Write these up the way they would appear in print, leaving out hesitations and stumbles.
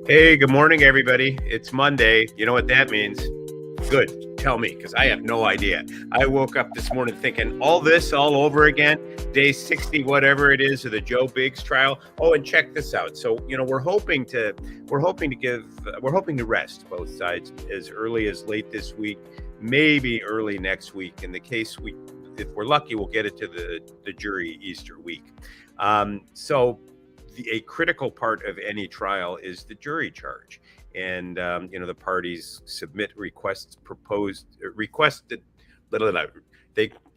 Hey, good morning, everybody. It's Monday. You know what that means? Good. Tell me, because I have no idea. I woke up this morning thinking all this all over again, day 60, whatever it is, of the Joe Biggs trial. Oh, and check this out. So, we're hoping to rest both sides as early as late this week, maybe early next week. In the case if we're lucky, we'll get it to the jury Easter week. So a critical part of any trial is the jury charge, and the parties submit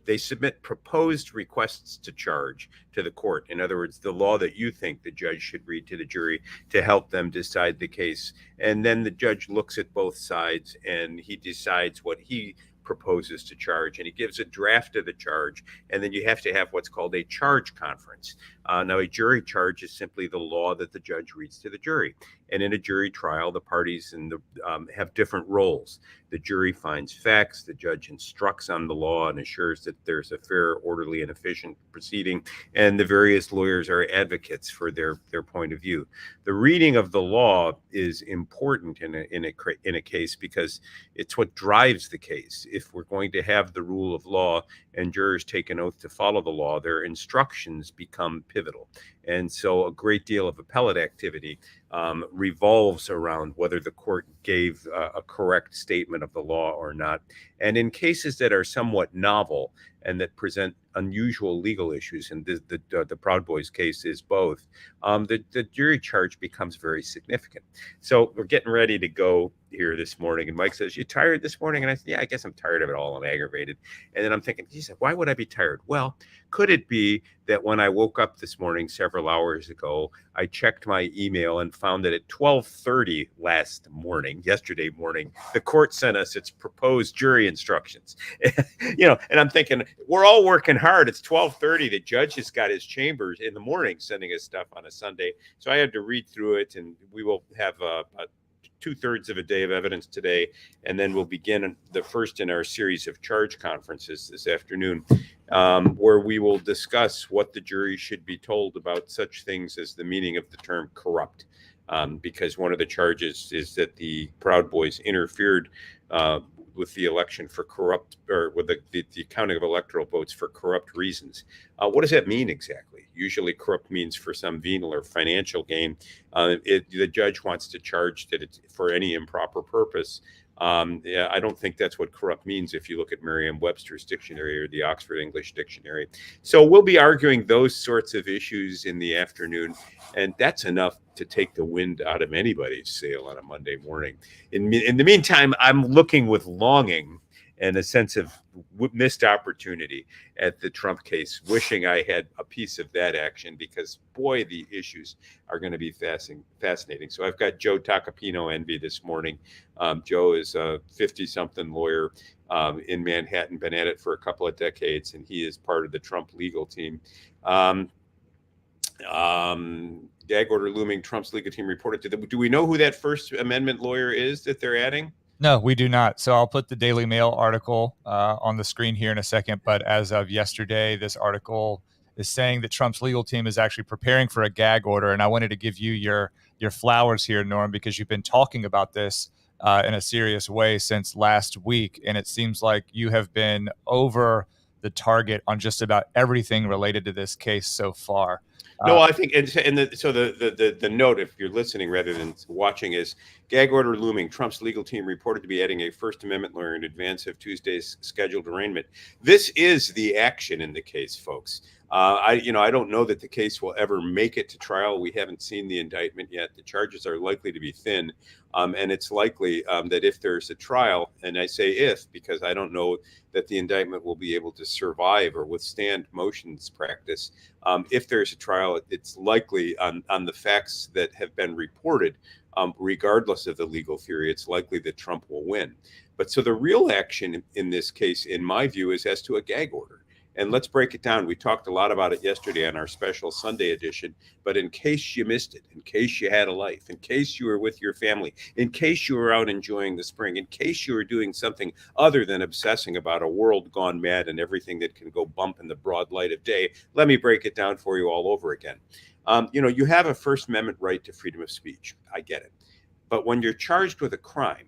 they submit proposed requests to charge to the court. In other words, the law that you think the judge should read to the jury to help them decide the case, and then the judge looks at both sides and he decides what he proposes to charge, and he gives a draft of the charge, and then you have to have what's called a charge conference. Now, a jury charge is simply the law that the judge reads to the jury. And in a jury trial, the parties have different roles. The jury finds facts, the judge instructs on the law and assures that there's a fair, orderly, and efficient proceeding, and the various lawyers are advocates for their point of view. The reading of the law is important in a case because it's what drives the case. If we're going to have the rule of law and jurors take an oath to follow the law, their instructions become pivotal. And so a great deal of appellate activity revolves around whether the court gave a correct statement of the law or not. And in cases that are somewhat novel and that present unusual legal issues, and the Proud Boys case is both, the jury charge becomes very significant. So we're getting ready to go here this morning, and Mike says, "You tired this morning?" And I said, "Yeah, I guess I'm tired of it all. I'm aggravated." And then I'm thinking, he said, "Why would I be tired?" Well, could it be that when I woke up this morning several hours ago, I checked my email and found that at 12:30 yesterday morning, the court sent us its proposed jury instructions. And I'm thinking, we're all working hard. It's 12:30. The judge has got his chambers in the morning sending us stuff on a Sunday. So I had to read through it, and we will have two-thirds of a day of evidence today, and then we'll begin the first in our series of charge conferences this afternoon, where we will discuss what the jury should be told about such things as the meaning of the term corrupt, because one of the charges is that the Proud Boys interfered with the election for corrupt, or with the counting of electoral votes for corrupt reasons. What does that mean exactly? Usually corrupt means for some venal or financial gain. The judge wants to charge that it's for any improper purpose. I don't think that's what corrupt means if you look at Merriam-Webster's dictionary or the Oxford English Dictionary. So we'll be arguing those sorts of issues in the afternoon, and that's enough to take the wind out of anybody's sail on a Monday morning. In the meantime, I'm looking with longing and a sense of missed opportunity at the Trump case, wishing I had a piece of that action, because boy, the issues are going to be fascinating. So I've got Joe Tacopino envy this morning. Joe is a 50-something lawyer in Manhattan, been at it for a couple of decades, and he is part of the Trump legal team. Gag order looming, Trump's legal team reported to them. Do we know who that First Amendment lawyer is that they're adding? No, we do not. So I'll put the Daily Mail article on the screen here in a second. But as of yesterday, this article is saying that Trump's legal team is actually preparing for a gag order. And I wanted to give you your flowers here, Norm, because you've been talking about this in a serious way since last week. And it seems like you have been over the target on just about everything related to this case so far. No, I think, the note, if you're listening rather than watching, is gag order looming. Trump's legal team reported to be adding a First Amendment lawyer in advance of Tuesday's scheduled arraignment. This is the action in the case, folks. I don't know that the case will ever make it to trial. We haven't seen the indictment yet. The charges are likely to be thin. And it's likely that if there's a trial, and I say if, because I don't know that the indictment will be able to survive or withstand motions practice. If there's a trial, it's likely on the facts that have been reported, regardless of the legal theory, it's likely that Trump will win. But so the real action in this case, in my view, is as to a gag order. And let's break it down. We talked a lot about it yesterday on our special Sunday edition, but in case you missed it, in case you had a life, in case you were with your family, in case you were out enjoying the spring, in case you were doing something other than obsessing about a world gone mad and everything that can go bump in the broad light of day, let me break it down for you all over again. You have a First Amendment right to freedom of speech. I get it. But when you're charged with a crime,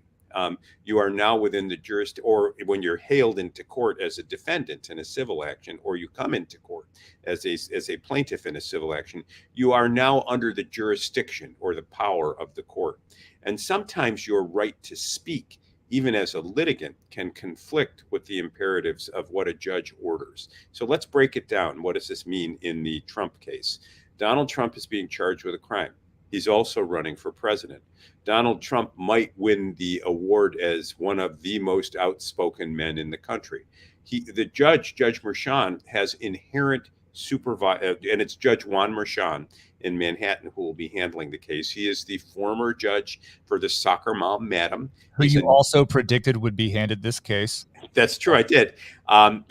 you are now within the jurisdiction, or when you're hailed into court as a defendant in a civil action, or you come into court as a plaintiff in a civil action, you are now under the jurisdiction or the power of the court. And sometimes your right to speak, even as a litigant, can conflict with the imperatives of what a judge orders. So let's break it down. What does this mean in the Trump case? Donald Trump is being charged with a crime. He's also running for president. Donald Trump might win the award as one of the most outspoken men in the country. Judge Merchan, has inherent and it's Judge Juan Merchan in Manhattan who will be handling the case. He is the former judge for the soccer mom, Madam. Who you also predicted would be handed this case. That's true. I did. And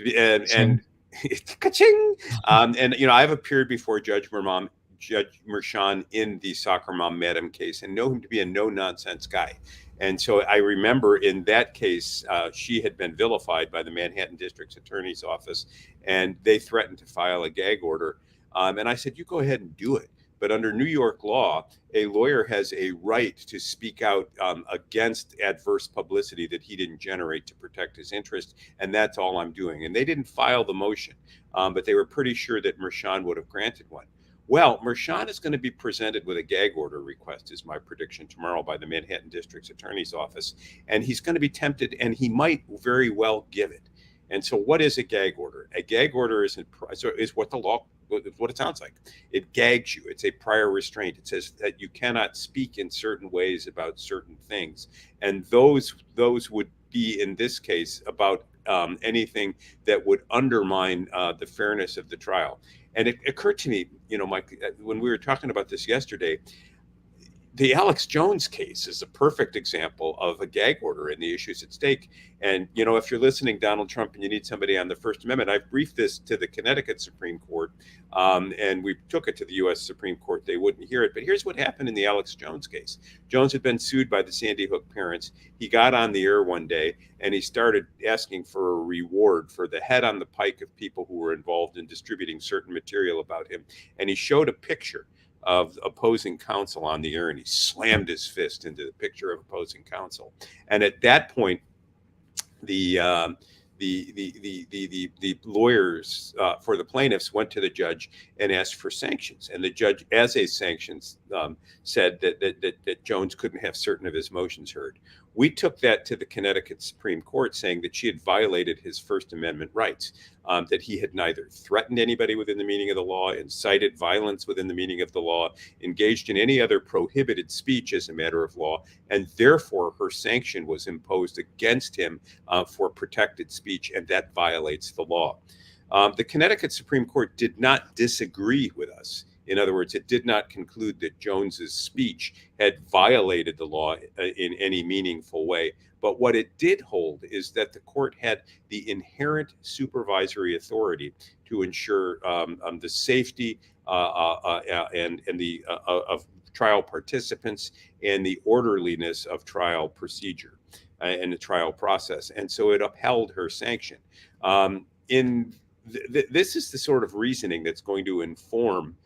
ka-ching! And I've appeared before Judge Merchan in the soccer mom, Madam case, and know him to be a no-nonsense guy. And so I remember in that case, she had been vilified by the Manhattan District's Attorney's Office, and they threatened to file a gag order. And I said, you go ahead and do it. But under New York law, a lawyer has a right to speak out against adverse publicity that he didn't generate to protect his interest. And that's all I'm doing. And they didn't file the motion, but they were pretty sure that Merchan would have granted one. Well, Merchan is going to be presented with a gag order request, is my prediction, tomorrow by the Manhattan District's Attorney's Office. And he's going to be tempted, and he might very well give it. And so what is a gag order? A gag order is what the law, what it sounds like. It gags you. It's a prior restraint. It says that you cannot speak in certain ways about certain things. And those would be, in this case, about anything that would undermine the fairness of the trial. And it occurred to me, Mike, when we were talking about this yesterday, the Alex Jones case is a perfect example of a gag order and the issues at stake. And, if you're listening, Donald Trump, and you need somebody on the First Amendment, I've briefed this to the Connecticut Supreme Court, and we took it to the U.S. Supreme Court. They wouldn't hear it. But here's what happened in the Alex Jones case. Jones had been sued by the Sandy Hook parents. He got on the air one day, and he started asking for a reward for the head on the pike of people who were involved in distributing certain material about him. And he showed a picture of opposing counsel on the air, and he slammed his fist into the picture of opposing counsel. And at that point, the lawyers for the plaintiffs went to the judge and asked for sanctions. And the judge, as a sanctions, said that Jones couldn't have certain of his motions heard. We took that to the Connecticut Supreme Court, saying that she had violated his First Amendment rights, that he had neither threatened anybody within the meaning of the law, incited violence within the meaning of the law, engaged in any other prohibited speech as a matter of law, and therefore her sanction was imposed against him for protected speech, and that violates the law. The Connecticut Supreme Court did not disagree with us. In other words, it did not conclude that Jones's speech had violated the law in any meaningful way. But what it did hold is that the court had the inherent supervisory authority to ensure the safety and the of trial participants and the orderliness of trial procedure and the trial process. And so it upheld her sanction. This is the sort of reasoning that's going to inform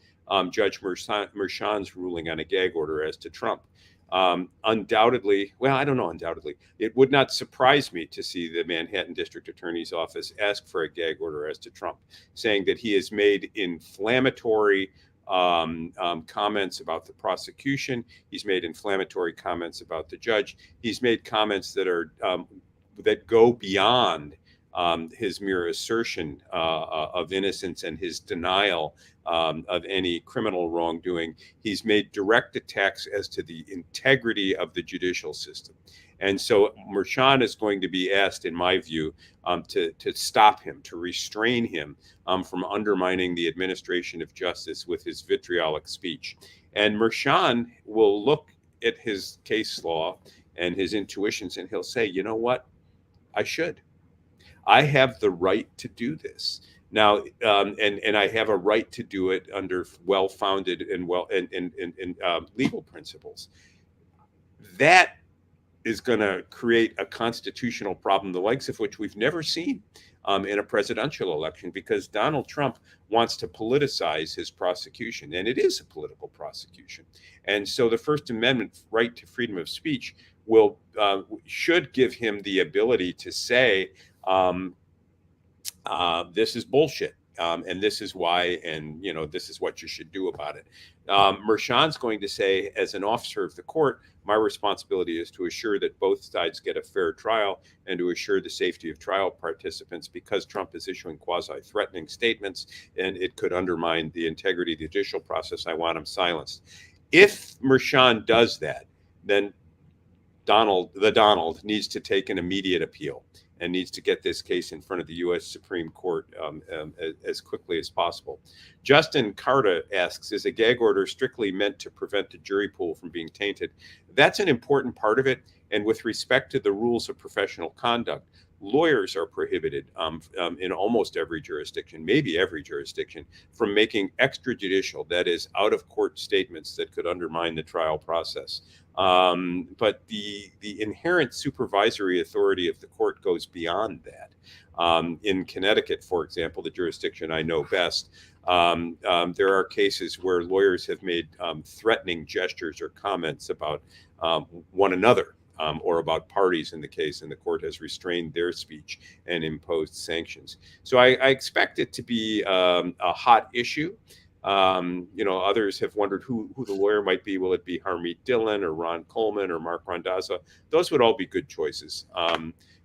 Judge Merchan's ruling on a gag order as to Trump. Undoubtedly, well, I don't know, undoubtedly, it would not surprise me to see the Manhattan District Attorney's Office ask for a gag order as to Trump, saying that he has made inflammatory comments about the prosecution. He's made inflammatory comments about the judge. He's made comments that are that go beyond his mere assertion of innocence and his denial of any criminal wrongdoing. He's made direct attacks as to the integrity of the judicial system. And so Merchan is going to be asked, in my view, to stop him, to restrain him from undermining the administration of justice with his vitriolic speech. And Merchan will look at his case law and his intuitions, and he'll say, you know what? I should. I have the right to do this now, and I have a right to do it under well-founded and legal principles. That is going to create a constitutional problem, the likes of which we've never seen. in a presidential election, because Donald Trump wants to politicize his prosecution, and it is a political prosecution. And so the First Amendment right to freedom of speech should give him the ability to say, this is bullshit. And this is why, and this is what you should do about it. Merchan's going to say, as an officer of the court, my responsibility is to assure that both sides get a fair trial and to assure the safety of trial participants, because Trump is issuing quasi-threatening statements and it could undermine the integrity of the judicial process. I want him silenced. If Merchan does that, then Donald needs to take an immediate appeal and needs to get this case in front of the U.S. Supreme Court as quickly as possible. Justin Carta asks, is a gag order strictly meant to prevent the jury pool from being tainted? That's an important part of it. And with respect to the rules of professional conduct, lawyers are prohibited in almost every jurisdiction, maybe every jurisdiction, from making extrajudicial, that is, out-of-court statements that could undermine the trial process. But the inherent supervisory authority of the court goes beyond that. In Connecticut, for example, the jurisdiction I know best, there are cases where lawyers have made threatening gestures or comments about one another, or about parties in the case, and the court has restrained their speech and imposed sanctions. So I expect it to be a hot issue. Others have wondered who the lawyer might be. Will it be Harmeet Dillon or Ron Coleman or Mark Randazza? Those would all be good choices.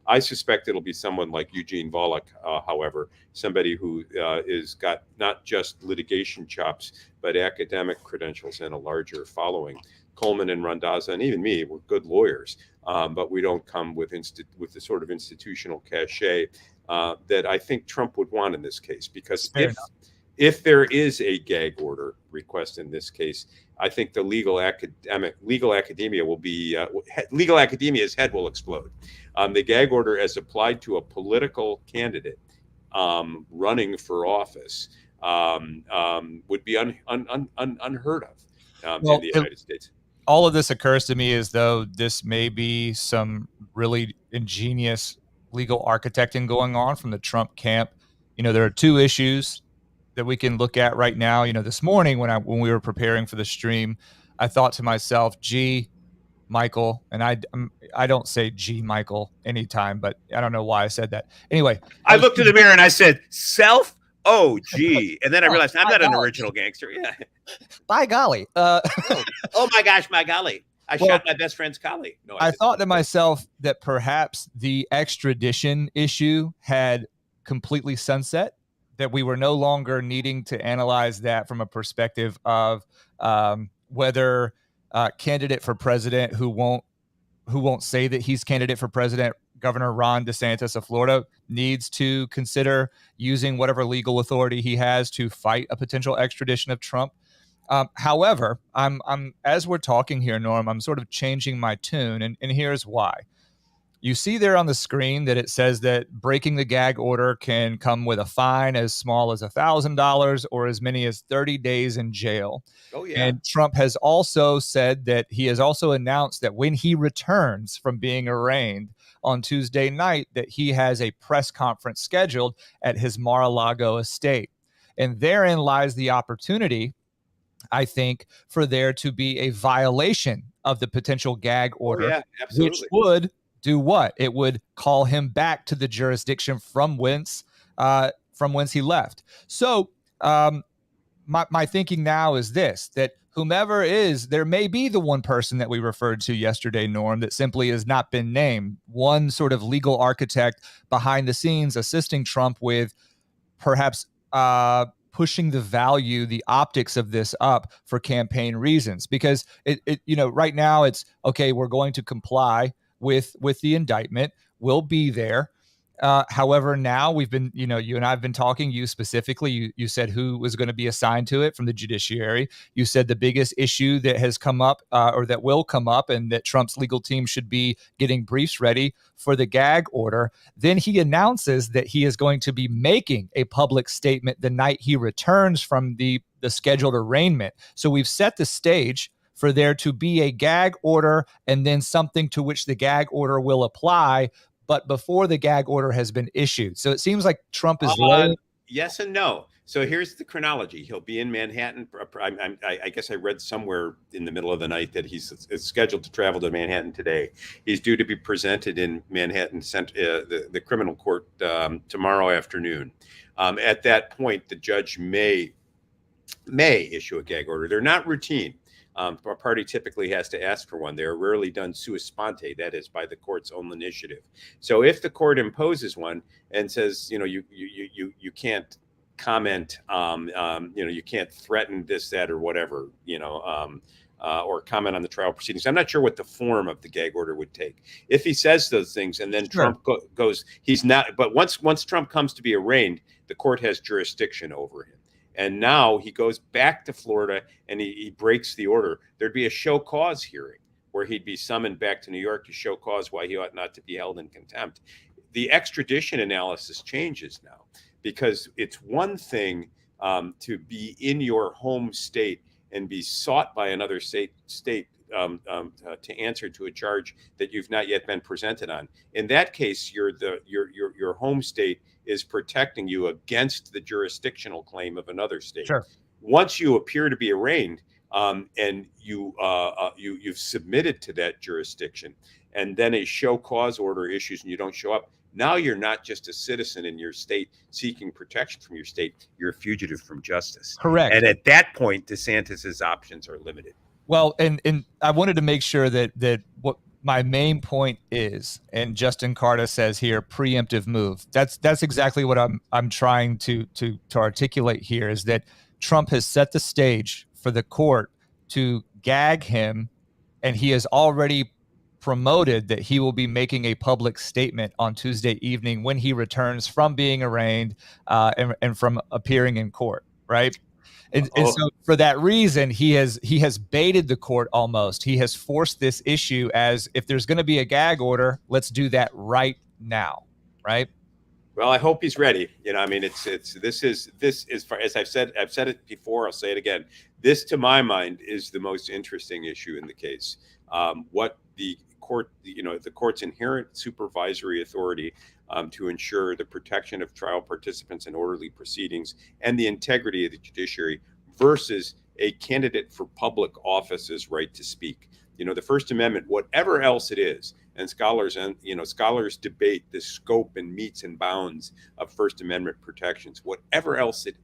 I suspect it'll be someone like Eugene Volokh, however, somebody who is got not just litigation chops, but academic credentials and a larger following. Coleman and Randazza, and even me, were good lawyers, but we don't come with the sort of institutional cachet that I think Trump would want in this case. Because if there is a gag order request in this case, I think the legal academia will be legal academia's head will explode. The gag order, as applied to a political candidate running for office, would be unheard of in the United States. All of this occurs to me as though this may be some really ingenious legal architecting going on from the Trump camp. There are two issues that we can look at right now. This morning when we were preparing for the stream, I thought to myself, gee, Michael, and I don't say gee, Michael anytime, but I don't know why I said that. Anyway, I looked in the mirror and I said, self? Oh, gee. And then I realized I'm not an original gangster. Yeah. By golly. Oh my gosh, my golly. I shot my best friend's colleague. No, I thought to myself that perhaps the extradition issue had completely sunset, that we were no longer needing to analyze that from a perspective of whether candidate for president who won't say that he's candidate for president, Governor Ron DeSantis of Florida, needs to consider using whatever legal authority he has to fight a potential extradition of Trump. However, I'm as we're talking here, Norm, I'm sort of changing my tune, and here's why. You see there on the screen that it says that breaking the gag order can come with a fine as small as $1,000 or as many as 30 days in jail. Oh, yeah. And Trump has also said that he has also announced that when he returns from being arraigned on Tuesday night, that he has a press conference scheduled at his Mar-a-Lago estate. And therein lies the opportunity, I think, for there to be a violation of the potential gag order, which would do what? It would call him back to the jurisdiction from whence he left. So my thinking now is this, that whomever is, there may be the one person that we referred to yesterday, Norm, that simply has not been named, one sort of legal architect behind the scenes assisting Trump with perhaps pushing the value, the optics of this up for campaign reasons. Because it right now it's okay, we're going to comply with the indictment. We'll be there. However, now we've been, you and I have been talking, you specifically, you said who was going to be assigned to it from the judiciary. You said the biggest issue that has come up or that will come up and that Trump's legal team should be getting briefs ready for the gag order. Then he announces that he is going to be making a public statement the night he returns from the scheduled arraignment. So we've set the stage for there to be a gag order and then something to which the gag order will apply but before the gag order has been issued. So it seems like Trump is laying. Yes and no. So here's the chronology. He'll be in Manhattan. I guess I read somewhere in the middle of the night that he's scheduled to travel to Manhattan today. He's due to be presented in Manhattan, the criminal court tomorrow afternoon. At that point, the judge may issue a gag order. They're not routine. A party typically has to ask for one. They are rarely done sua sponte, that is, by the court's own initiative. So if the court imposes one and says, you can't comment, you can't threaten this, that, or whatever, or comment on the trial proceedings. I'm not sure what the form of the gag order would take. If he says those things and then Sure. Trump goes, he's not. But once Trump comes to be arraigned, the court has jurisdiction over him. And now he goes back to Florida and he breaks the order. There'd be a show cause hearing where he'd be summoned back to New York to show cause why he ought not to be held in contempt. The extradition analysis changes now, because it's one thing to be in your home state and be sought by another state to answer to a charge that you've not yet been presented on. In that case, your home state is protecting you against the jurisdictional claim of another state. Sure. Once you appear to be arraigned and you've submitted to that jurisdiction, and then a show cause order issues and you don't show up, now you're not just a citizen in your state seeking protection from your state, you're a fugitive from justice. Correct. And at that point, DeSantis's options are limited. Well, and I wanted to make sure that what my main point is, and Justin Carta says here, preemptive move. That's exactly what I'm trying to articulate here, is that Trump has set the stage for the court to gag him, and he has already promoted that he will be making a public statement on Tuesday evening when he returns from being arraigned and from appearing in court, right? And so for that reason, he has baited the court almost. He has forced this issue as, if there's going to be a gag order, let's do that right now, right? Well, I hope he's ready. I mean, this is as I've said it before, I'll say it again. This, to my mind, is the most interesting issue in the case. What the court, the court's inherent supervisory authority to ensure the protection of trial participants in orderly proceedings and the integrity of the judiciary versus a candidate for public office's right to speak. The First Amendment, whatever else it is, and scholars debate the scope and metes and bounds of First Amendment protections. Whatever else it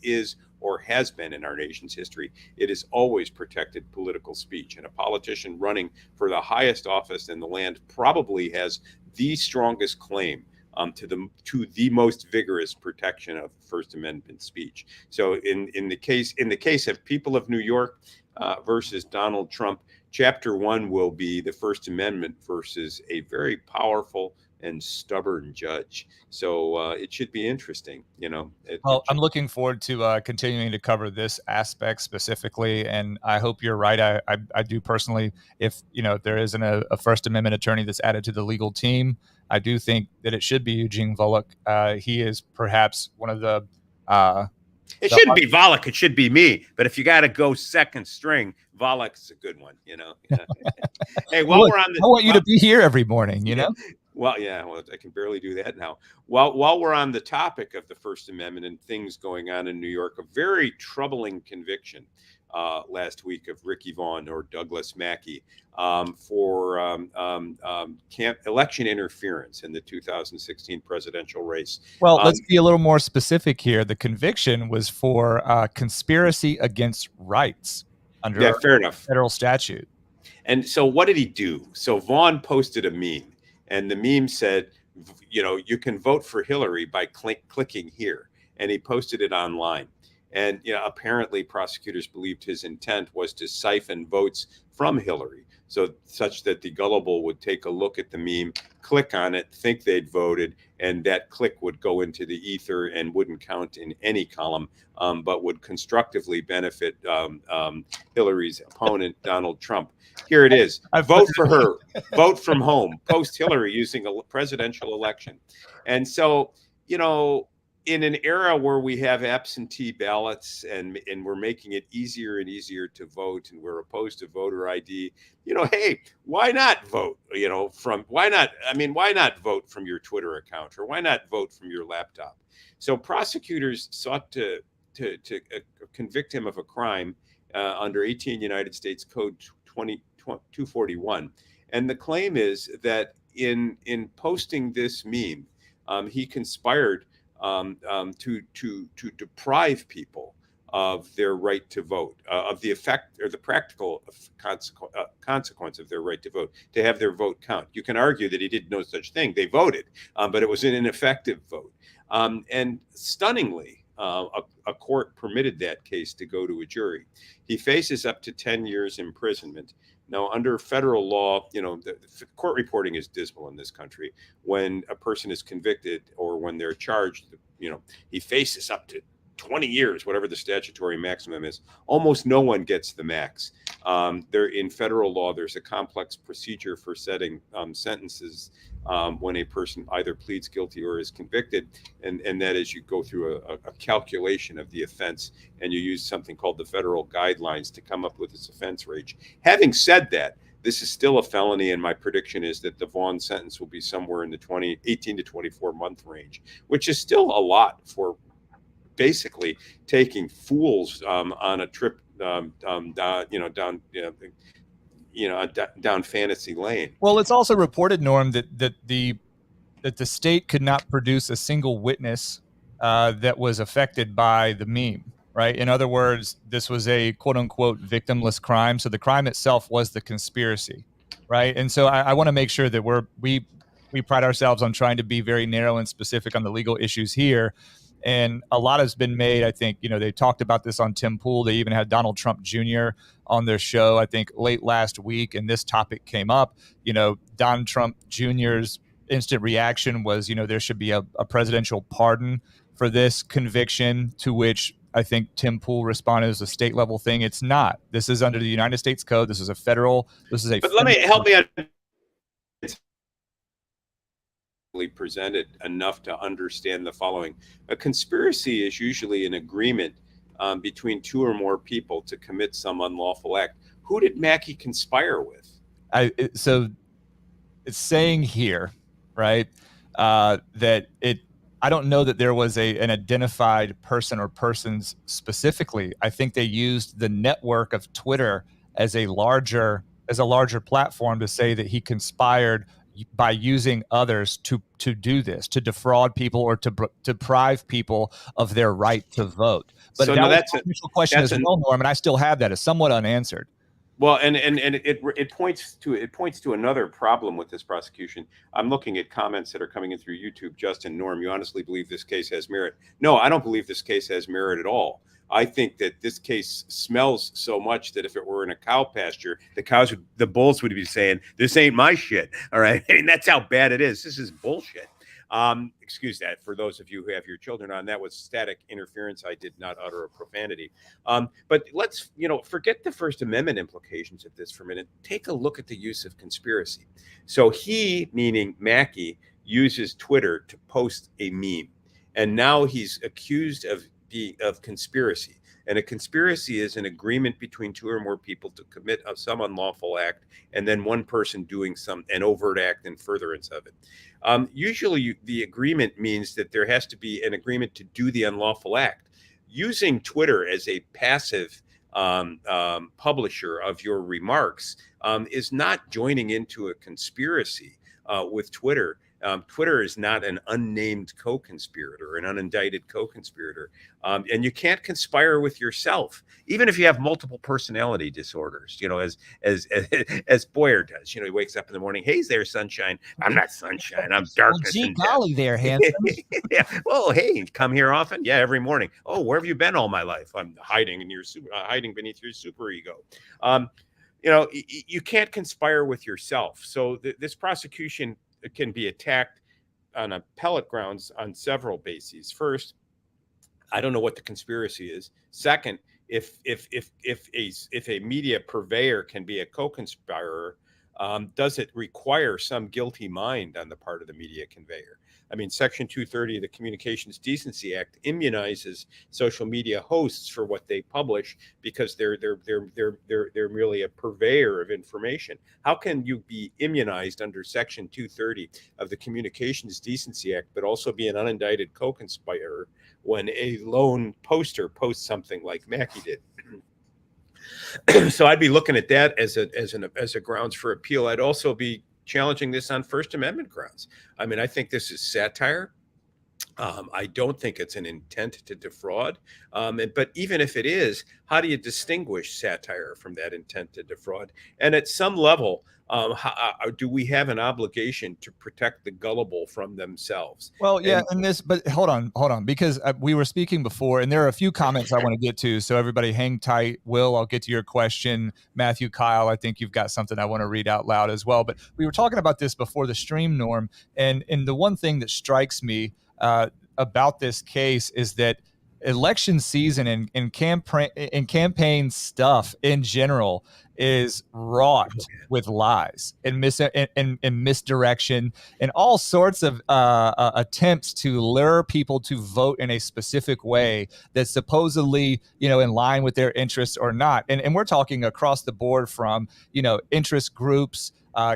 is or has been in our nation's history, it has always protected political speech. And a politician running for the highest office in the land probably has the strongest claim to the most vigorous protection of First Amendment speech. So in the case of people of New York versus Donald Trump, Chapter 1 will be the First Amendment versus a very powerful and stubborn judge. So it should be interesting. I'm looking forward to continuing to cover this aspect specifically, and I hope you're right. I do personally, if there isn't a First Amendment attorney that's added to the legal team, I do think that it should be Eugene Volokh. He is perhaps one of the it shouldn't be Volokh, it should be me. But if you got to go second string, Volokh's a good one, Hey, I want you to be here every morning, Well, I can barely do that now. While we're on the topic of the First Amendment and things going on in New York, a very troubling conviction last week of Ricky Vaughn or Douglas Mackey for election interference in the 2016 presidential race. Well, let's be a little more specific here. The conviction was for conspiracy against rights under fair enough. Federal statute. And so what did he do? So Vaughn posted a meme, and the meme said, you can vote for Hillary by clicking here. And he posted it online. And apparently prosecutors believed his intent was to siphon votes from Hillary, such that the gullible would take a look at the meme, click on it, think they'd voted, and that click would go into the ether and wouldn't count in any column, but would constructively benefit Hillary's opponent, Donald Trump. Here it is. Vote for her. Vote from home. Post Hillary using a presidential election. And so, in an era where we have absentee ballots and we're making it easier and easier to vote, and we're opposed to voter ID, hey, why not vote? Why not vote from your Twitter account, or why not vote from your laptop? So prosecutors sought to convict him of a crime under 18 United States Code 241, and the claim is that in posting this meme, he conspired to deprive people of their right to vote, of the effect or the practical consequence of their right to vote, to have their vote count. You can argue that he did no such thing. They voted, but it was an ineffective vote. And stunningly, a court permitted that case to go to a jury. He faces up to 10 years imprisonment. Now, under federal law, the court reporting is dismal in this country. When a person is convicted or when they're charged, he faces up to 20 years, whatever the statutory maximum is. Almost no one gets the max. In federal law, there's a complex procedure for setting sentences when a person either pleads guilty or is convicted, and that is you go through a calculation of the offense, and you use something called the federal guidelines to come up with this offense range. Having said that, this is still a felony, and my prediction is that the Vaughn sentence will be somewhere in the 18 to 24 month range, which is still a lot for basically taking fools on a trip down fantasy lane. Well, it's also reported, Norm, that the state could not produce a single witness that was affected by the meme. Right. In other words, this was a quote unquote victimless crime. So the crime itself was the conspiracy. Right. And so I want to make sure that we pride ourselves on trying to be very narrow and specific on the legal issues here. And a lot has been made. I think, they talked about this on Tim Pool. They even had Donald Trump Jr. on their show, I think, late last week. And this topic came up. Donald Trump Jr.'s instant reaction was, there should be a presidential pardon for this conviction, to which I think Tim Pool responded as a state level thing. It's not. This is under the United States Code. This is a federal. But let me help me out. Presented enough to understand the following. A conspiracy is usually an agreement between two or more people to commit some unlawful act. Who did Mackey conspire with? So it's saying here, right, that I don't know that there was an identified person or persons specifically. I think they used the network of Twitter as a larger platform to say that he conspired by using others to do this, to defraud people or to deprive people of their right to vote. But so that's an initial question as well, Norm, and I still have that as somewhat unanswered. Well, and it points to another problem with this prosecution. I'm looking at comments that are coming in through YouTube. Justin, Norm, you honestly believe this case has merit? No, I don't believe this case has merit at all. I think that this case smells so much that if it were in a cow pasture, the bulls would be saying, "This ain't my shit." All right, and that's how bad it is. This is bullshit. Excuse that for those of you who have your children on. That was static interference. I did not utter a profanity. But let's, forget the First Amendment implications of this for a minute. Take a look at the use of conspiracy. So he, meaning Mackey, uses Twitter to post a meme, and now he's accused of conspiracy. And a conspiracy is an agreement between two or more people to commit some unlawful act, and then one person doing an overt act in furtherance of it. Usually the agreement means that there has to be an agreement to do the unlawful act. Using Twitter as a passive publisher of your remarks is not joining into a conspiracy with Twitter. Twitter is not an unnamed co-conspirator, an unindicted co-conspirator. And you can't conspire with yourself, even if you have multiple personality disorders, as Boyer does. He wakes up in the morning, "Hey there, sunshine." I'm not sunshine. I'm darkness. Well, gee golly there, handsome. Yeah. Well, hey, come here often? Yeah, every morning. Oh, where have you been all my life? I'm hiding hiding beneath your superego. You can't conspire with yourself. So this prosecution can be attacked on appellate grounds on several bases. First, I don't know what the conspiracy is. Second, if a media purveyor can be a co-conspirator, does it require some guilty mind on the part of the media conveyor? I mean, Section 230 of the Communications Decency Act immunizes social media hosts for what they publish because they're merely a purveyor of information. How can you be immunized under Section 230 of the Communications Decency Act, but also be an unindicted co-conspirator when a lone poster posts something like Mackey did? So I'd be looking at that as a grounds for appeal. I'd also be challenging this on First Amendment grounds. I mean, I think this is satire. I don't think it's an intent to defraud. But even if it is, how do you distinguish satire from that intent to defraud? And at some level, do we have an obligation to protect the gullible from themselves? Well, yeah, but hold on, because we were speaking before, and there are a few comments I want to get to. So everybody, hang tight. Will, I'll get to your question. Matthew, Kyle, I think you've got something I want to read out loud as well. But we were talking about this before the stream, Norm, and the one thing that strikes me about this case is that election season and campaign stuff in general is wrought with lies and misdirection and all sorts of attempts to lure people to vote in a specific way that's supposedly, in line with their interests or not. And we're talking across the board from, interest groups,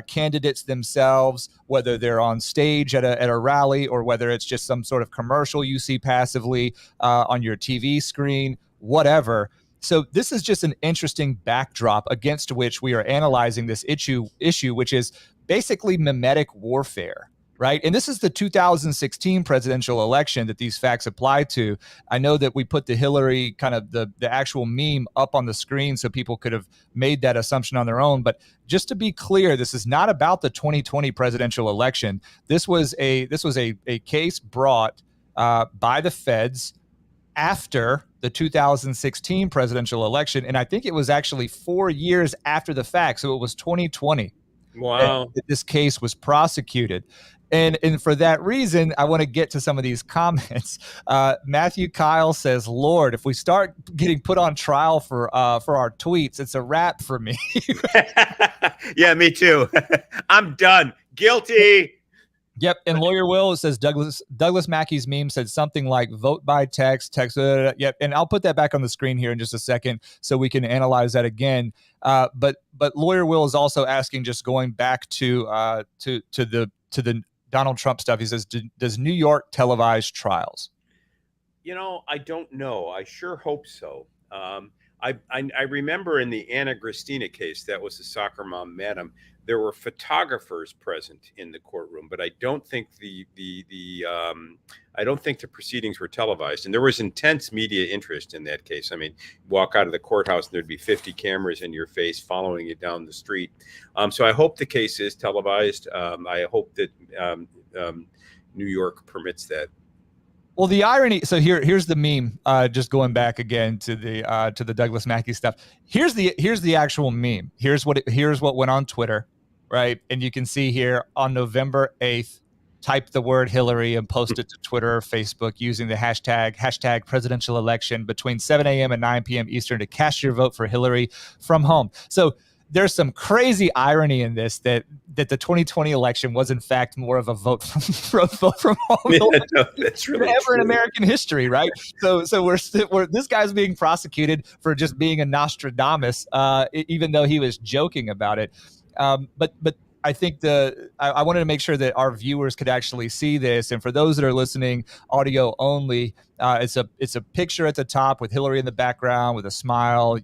candidates themselves, whether they're on stage at a rally or whether it's just some sort of commercial you see passively on your TV screen, whatever. So this is just an interesting backdrop against which we are analyzing this issue, which is basically mimetic warfare, right? And this is the 2016 presidential election that these facts apply to. I know that we put the Hillary kind of the actual meme up on the screen so people could have made that assumption on their own. But just to be clear, this is not about the 2020 presidential election. This was a case brought by the feds after the 2016 presidential election. And I think it was actually 4 years after the fact. So it was 2020. Wow. That this case was prosecuted. And for that reason, I want to get to some of these comments. Matthew Kyle says, Lord, if we start getting put on trial for our tweets, it's a wrap for me. Yeah, me too. I'm done. Guilty. Yep. And Lawyer Will says Douglas Mackey's meme said something like vote by text. Yep. And I'll put that back on the screen here in just a second so we can analyze that again. But Lawyer Will is also asking, just going back to the Donald Trump stuff. He says, does New York televise trials? I don't know. I sure hope so. I remember in the Anna Gristina case, that was the soccer mom, Madam, there were photographers present in the courtroom, but I don't think the proceedings were televised. And there was intense media interest in that case. I mean, walk out of the courthouse and there'd be 50 cameras in your face following you down the street. So I hope the case is televised. I hope that New York permits that. Well, the irony. So here's the meme. Just going back again to the Douglas Mackey stuff. Here's the actual meme. Here's what went on Twitter, right? And you can see here on November 8th, type the word Hillary and post it to Twitter or Facebook using the hashtag presidential election between 7 a.m. and 9 p.m. Eastern to cast your vote for Hillary from home. So there's some crazy irony in this that the 2020 election was in fact more of a vote from home that's really ever true. In American history, right? So we're this guy's being prosecuted for just being a Nostradamus, even though he was joking about it. But I think I wanted to make sure that our viewers could actually see this, and for those that are listening audio only, it's a picture at the top with Hillary in the background with a smile,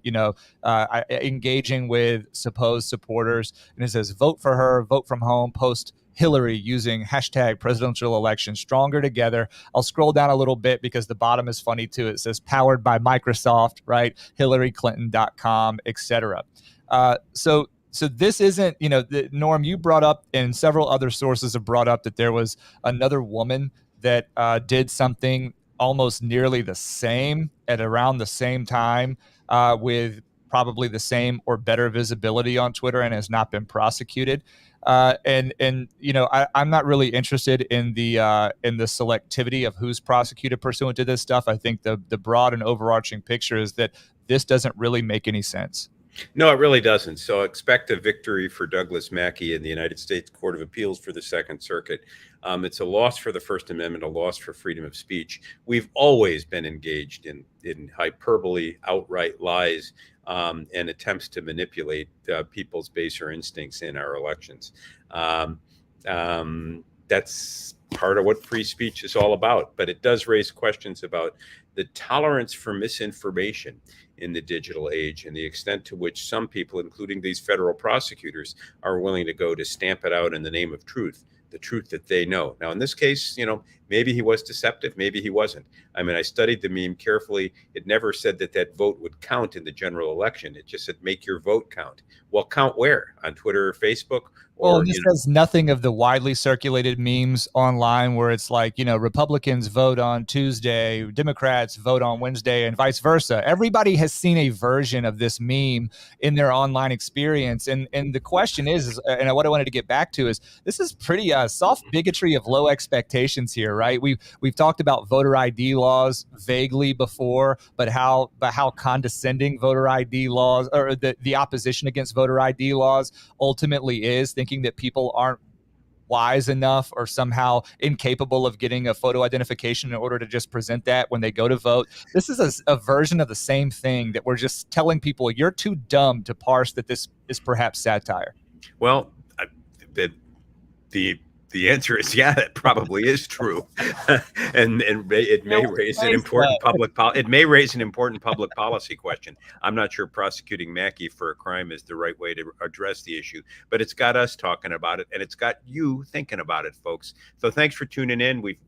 engaging with supposed supporters, and it says vote for her, vote from home, post Hillary using hashtag presidential election stronger together. I'll scroll down a little bit because the bottom is funny too. It says powered by Microsoft, right? HillaryClinton.com, etc. So this isn't, Norm, you brought up, and several other sources have brought up, that there was another woman that did something almost nearly the same at around the same time with probably the same or better visibility on Twitter and has not been prosecuted. I'm not really interested in the selectivity of who's prosecuted pursuant to this stuff. I think the broad and overarching picture is that this doesn't really make any sense. No, it really doesn't. So expect a victory for Douglas Mackey in the United States Court of Appeals for the Second Circuit. It's a loss for the First Amendment, a loss for freedom of speech. We've always been engaged in hyperbole, outright lies, and attempts to manipulate people's baser instincts in our elections. That's part of what free speech is all about. But it does raise questions about the tolerance for misinformation in the digital age and the extent to which some people, including these federal prosecutors, are willing to go to stamp it out in the name of truth, the truth that they know. Now, in this case, maybe he was deceptive, maybe he wasn't. I mean, I studied the meme carefully. It never said that that vote would count in the general election. It just said, make your vote count. Well, count where? On Twitter or Facebook? Well, Or, this says nothing of the widely circulated memes online where it's like, Republicans vote on Tuesday, Democrats vote on Wednesday, and vice versa. Everybody has seen a version of this meme in their online experience. And the question is, and what I wanted to get back to is, this is pretty soft bigotry of low expectations here, right? We've talked about voter ID laws vaguely before, but how condescending voter ID laws, or the opposition against voter ID laws ultimately is, thinking that people aren't wise enough or somehow incapable of getting a photo identification in order to just present that when they go to vote. This is a version of the same thing that we're just telling people, you're too dumb to parse that this is perhaps satire. well, the answer is, yeah, that probably is true, and it may raise an important public policy question. I'm not sure prosecuting Mackey for a crime is the right way to address the issue, but it's got us talking about it, and it's got you thinking about it, folks. So thanks for tuning in. We've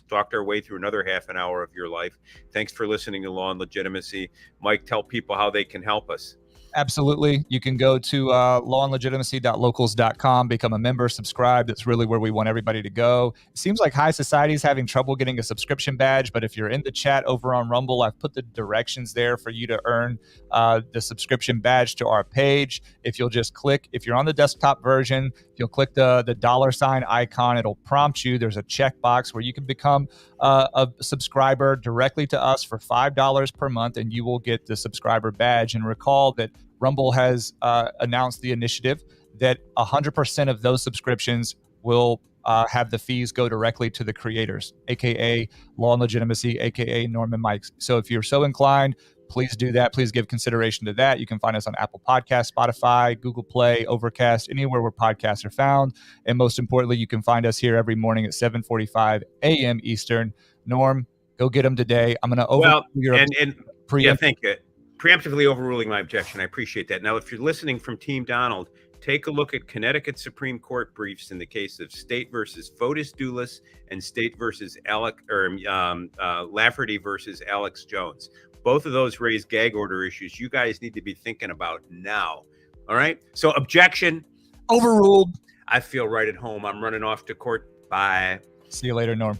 talked our way through another half an hour of your life. Thanks for listening to Law and Legitimacy. Mike, tell people how they can help us. Absolutely. You can go to lawandlegitimacy.locals.com, become a member, subscribe. That's really where we want everybody to go. It seems like High Society is having trouble getting a subscription badge, but if you're in the chat over on Rumble, I've put the directions there for you to earn the subscription badge to our page. If you'll just click, if you're on the desktop version, if you'll click the $ icon, it'll prompt you. There's a checkbox where you can become a subscriber directly to us for $5 per month, and you will get the subscriber badge. And recall that Rumble has announced the initiative that 100% of those subscriptions will have the fees go directly to the creators, aka Law and Legitimacy, aka Norman Mikes. So if you're so inclined, please do that. Please give consideration to that. You can find us on Apple Podcasts, Spotify, Google Play, Overcast, anywhere where podcasts are found. And most importantly, you can find us here every morning at 7:45 a.m. Eastern. Norm, go get them today. I'm going to overrule your yeah, thank you. Preemptively overruling my objection. I appreciate that. Now, if you're listening from Team Donald, take a look at Connecticut Supreme Court briefs in the case of State versus Fotis Dulis and State versus Lafferty versus Alex Jones. Both of those raise gag order issues you guys need to be thinking about now. All right. So objection. Overruled. I feel right at home. I'm running off to court. Bye. See you later, Norm.